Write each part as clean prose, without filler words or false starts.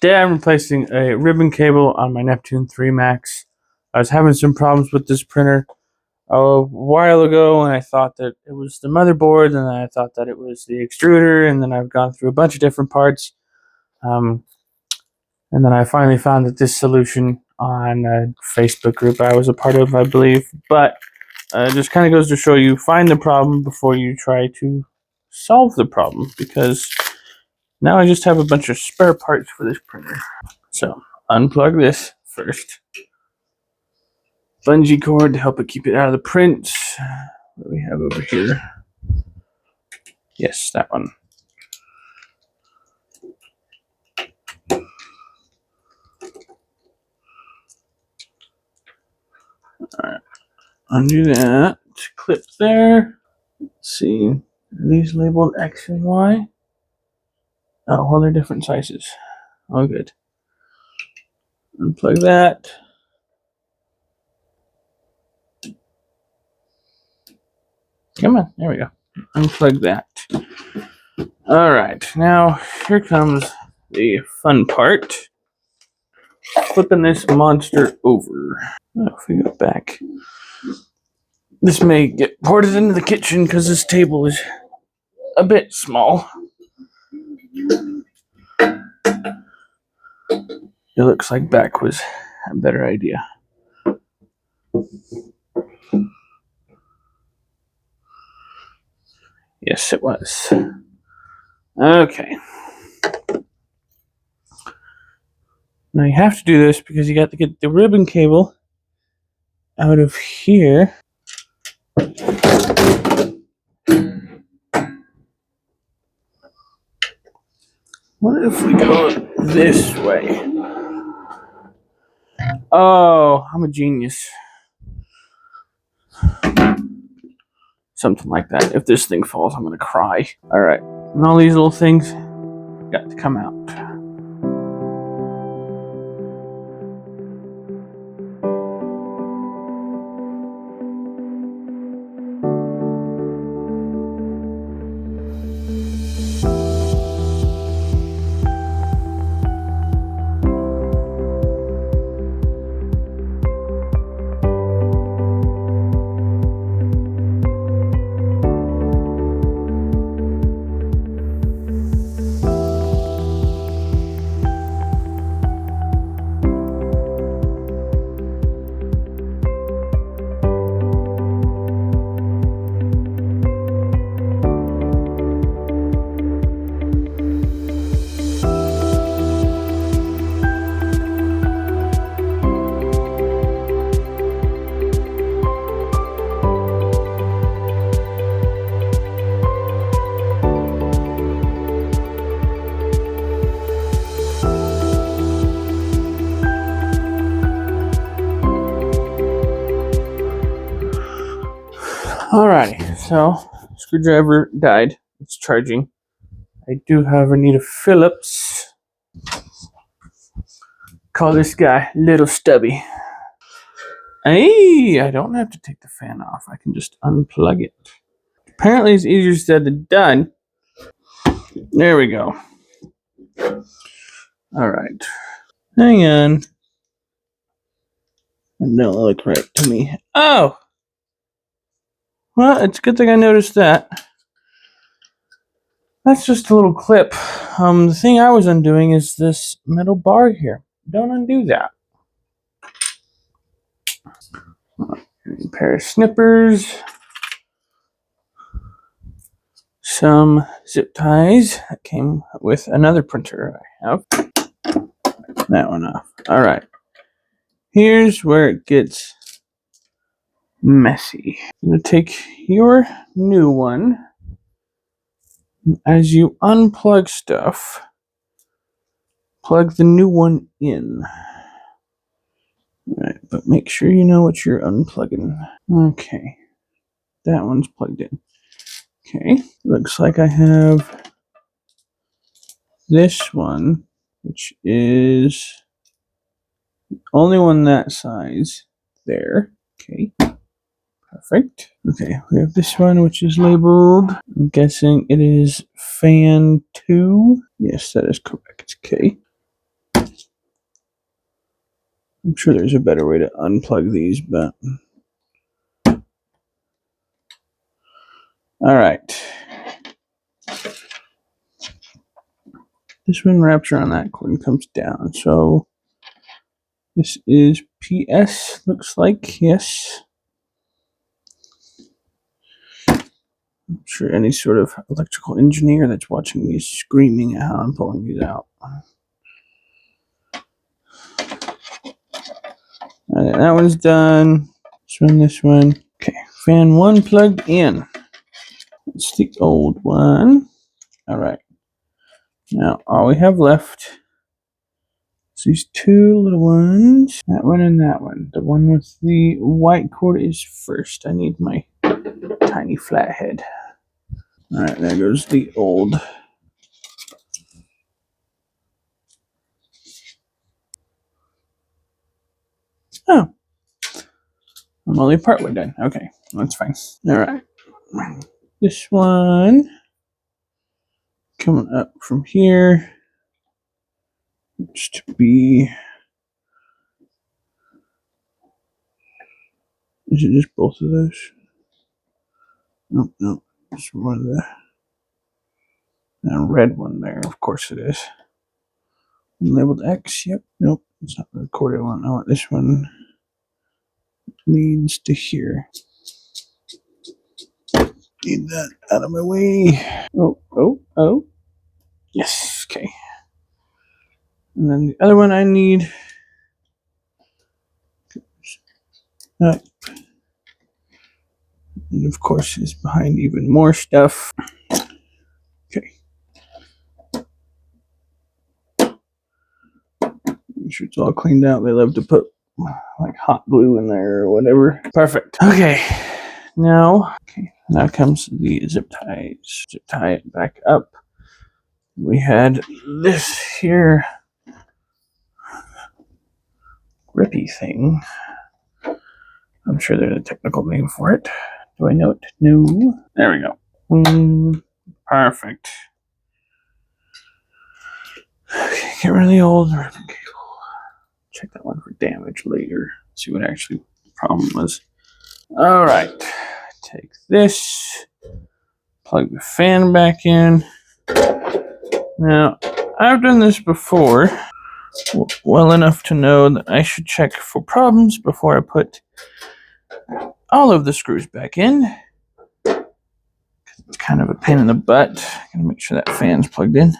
Today I'm replacing a ribbon cable on my Neptune 3 Max. I was having some problems with this printer a while ago, and I thought that it was the motherboard, and then I thought that it was the extruder, and then I've gone through a bunch of different parts. And then I finally found that this solution on a Facebook group I was a part of, I believe. But it just kind of goes to show you, find the problem before you try to solve the problem, because now I just have a bunch of spare parts for this printer. So, unplug this first. Bungee cord to help it keep it out of the print. What do we have over here? Yes, that one. Alright, undo that. Clip there. Let's see. Are these labeled X and Y? Oh, well, they're different sizes. All good. Unplug that. Come on, there we go. Unplug that. Alright, now here comes the fun part. Flipping this monster over. Oh, if we go back. This may get ported into the kitchen because this table is a bit small. It looks like back was a better idea. Yes, it was. Okay. Now you have to do this because you got to get the ribbon cable out of here. What if we go this way? Oh, I'm a genius. Something like that. If this thing falls, I'm gonna cry. Alright, and all these little things got to come out. Alrighty, so screwdriver died. It's charging. I do, however, need a Phillips. Call this guy Little Stubby. Hey, I don't have to take the fan off. I can just unplug it. Apparently, it's easier said than done. There we go. Alright. Hang on. It don't look right to me. Oh! Well, it's a good thing I noticed that. That's just a little clip. The thing I was undoing is this metal bar here. Don't undo that. A pair of snippers. Some zip ties that came with another printer I have. That one off. Alright. Here's where it gets messy. I'm going to take your new one. As you unplug stuff, plug the new one in. Alright, but make sure you know what you're unplugging. Okay. That one's plugged in. Okay. Looks like I have this one, which is the only one that size there. Okay. Perfect. Okay, we have this one, which is labeled, I'm guessing it is fan 2. Yes, that is correct. Okay. I'm sure there's a better way to unplug these, but... Alright. This one wraps around that cord and comes down, so... This is PS, looks like, yes. I'm sure any sort of electrical engineer that's watching me is screaming at how I'm pulling these out. Alright, that one's done. This one. Okay, fan 1 plugged in. It's the old one. Alright. Now, all we have left is these two little ones. That one and that one. The one with the white cord is first. I need my tiny flathead. Alright, there goes the old. Oh. I'm only partway done. Okay, that's fine. Alright. This one coming up from here. Just to be. Is it just both of those? Nope, nope. It's one of the red one there. Of course it is. Labeled X. Yep. Nope. It's not the recorded one. I want this one. Leads to here. Need that out of my way. Oh, oh, oh. Yes. Okay. And then the other one I need. And of course, is behind even more stuff. Okay. Make sure it's all cleaned out. They love to put like hot glue in there or whatever. Perfect. Okay. Now comes the zip ties. Zip tie it back up. We had this here grippy thing. I'm sure there's a technical name for it. Do I know it? No. There we go. Perfect. Okay, get rid of the old ribbon cable. Check that one for damage later. See what actually the problem was. Alright. Take this. Plug the fan back in. Now, I've done this before well enough to know that I should check for problems before I put all of the screws back in. It's kind of a pain in the butt. Gotta make sure that fan's plugged in.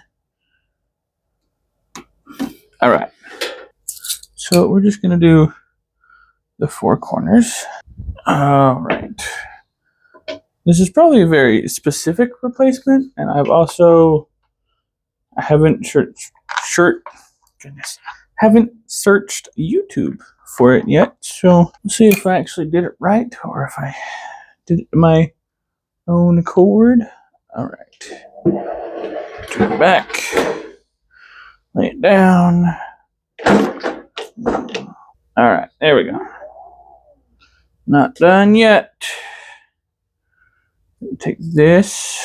Alright. So we're just gonna do the four corners. Alright. This is probably a very specific replacement, and I haven't searched YouTube for it yet, so we'll see if I actually did it right or if I did it to my own accord. Alright. Turn it back. Lay it down. Alright, there we go. Not done yet. Take this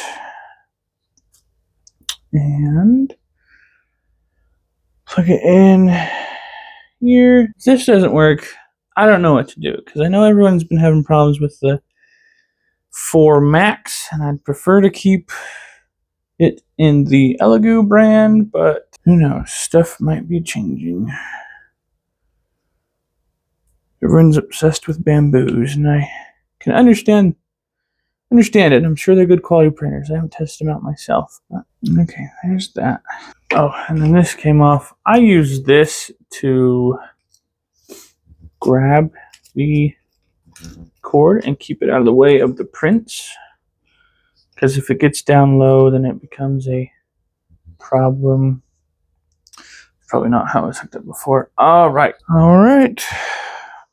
and plug it in here. If this doesn't work, I don't know what to do, because I know everyone's been having problems with the 4 Max, and I'd prefer to keep it in the Elegoo brand, but who knows, stuff might be changing. Everyone's obsessed with bamboos, and I can understand it. I'm sure they're good quality printers. I haven't tested them out myself. But okay, there's that. Oh, and then this came off. I use this to grab the cord and keep it out of the way of the prints. Because if it gets down low, then it becomes a problem. Probably not how it was hooked up before. Alright. Alright.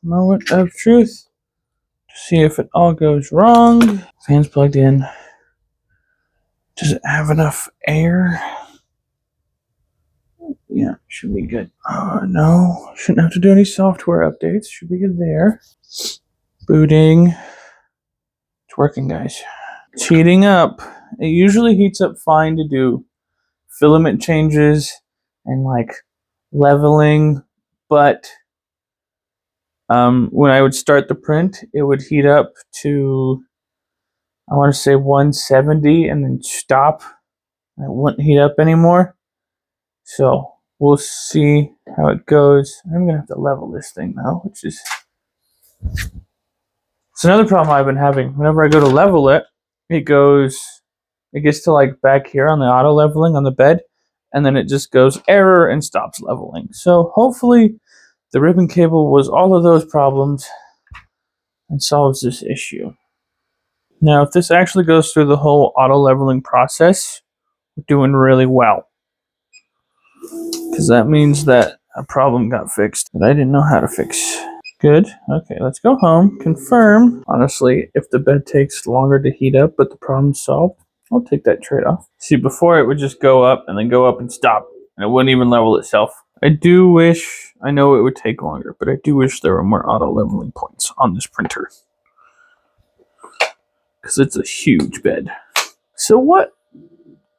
Moment of truth. See if it all goes wrong. Fan's plugged in. Does it have enough air? Yeah, should be good. No, shouldn't have to do any software updates. Should be good there. Booting. It's working, guys. It's heating up. It usually heats up fine to do filament changes and like leveling, but When I would start the print, it would heat up to, I want to say 170 and then stop. It wouldn't heat up anymore. So we'll see how it goes. I'm going to have to level this thing now, which is... It's another problem I've been having. Whenever I go to level it, it gets to like back here on the auto leveling on the bed, and then it just goes error and stops leveling. So hopefully the ribbon cable was all of those problems and solves this issue. Now, if this actually goes through the whole auto leveling process, we're doing really well. Because that means that a problem got fixed that I didn't know how to fix. Good. Okay, let's go home. Confirm. Honestly, if the bed takes longer to heat up, but the problem's solved, I'll take that trade-off. See, before it would just go up and then go up and stop, and it wouldn't even level itself. I do wish, I know it would take longer, but I do wish there were more auto-leveling points on this printer. Because it's a huge bed. So what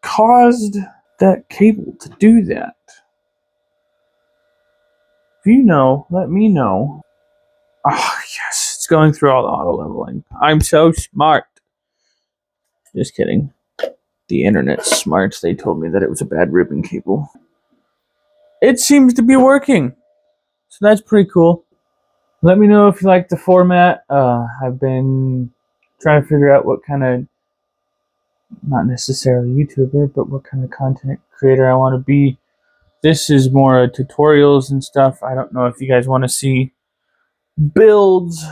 caused that cable to do that? If you know, let me know. Oh, yes, it's going through all the auto leveling. I'm so smart. Just kidding. The internet's smart. They told me that it was a bad ribbon cable. It seems to be working. So that's pretty cool. Let me know if you like the format. I've been trying to figure out what kind of, not necessarily YouTuber, but what kind of content creator I want to be. This is more tutorials and stuff. I don't know if you guys want to see builds.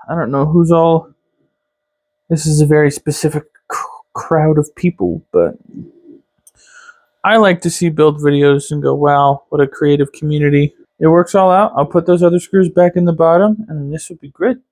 I don't know who's all... This is a very specific crowd of people, but I like to see build videos and go, wow, what a creative community. It works all out. I'll put those other screws back in the bottom, and then this would be good.